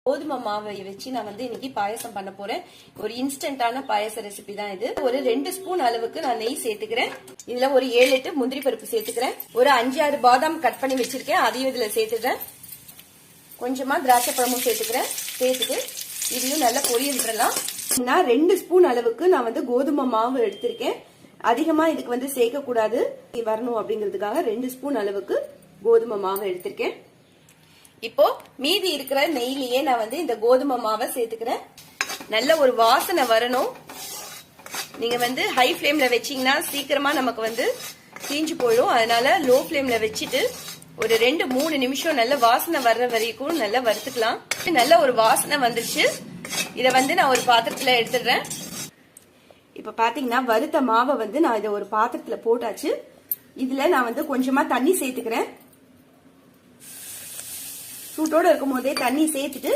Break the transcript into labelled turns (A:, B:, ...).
A: கோதுமை மாவை வச்சு நான் இன்னைக்கு பாயசம் பண்ண போறேன். ஒரு இன்ஸ்டன்டான பாயச ரெசிபி தான் இது. ஒரு 2 ஸ்பூன் அளவுக்கு நான் நெய் சேர்த்துக்கிறேன். இதுல ஒரு 7-8 முந்திரி பருப்பு சேர்த்துக்கிறேன். ஒரு 5-6 பாதாம் கட் பண்ணி வச்சிருக்கேன், அதையும் இதுல சேர்த்துக்கிறேன். கொஞ்சமா திராட்சை பழமும் சேர்த்துக்கிறேன். சேர்த்துட்டு இதையும் நல்லா பொரிய விட்டுறலாம். நான் 2 ஸ்பூன் அளவுக்கு நான் கோதுமை மாவு எடுத்திருக்கேன். அதிகமா இதுக்கு சேர்க்க கூடாது வரணும் அப்படிங்கிறதுக்காக 2 ஸ்பூன் அளவுக்கு கோதுமை மாவு எடுத்திருக்கேன். இப்போ மீதி இருக்கிற நெய்லியே நான் இந்த கோதுமை மாவை சேர்த்துக்கிறேன். நல்ல ஒரு வாசனை வரணும். நீங்க ஹை ஃபிளேம்ல வச்சீங்கன்னா சீக்கிரமா நமக்கு தீஞ்சு போயிடும். அதனால லோ ஃபிளேம்ல வச்சுட்டு ஒரு 2-3 நிமிஷம் நல்ல வாசனை வர்ற வரைக்கும் நல்லா வறுத்துக்கலாம். நல்ல ஒரு வாசனை வந்துருச்சு. இத நான் ஒரு பாத்திரத்துல எடுத்துடுறேன். இப்ப பாத்தீங்கன்னா வறுத்த மாவை நான் இதை ஒரு பாத்திரத்துல போட்டாச்சு. இதுல நான் கொஞ்சமா தண்ணி சேர்த்துக்கிறேன். சூட்டோட இருக்கும் போதே தண்ணி சேர்த்துட்டு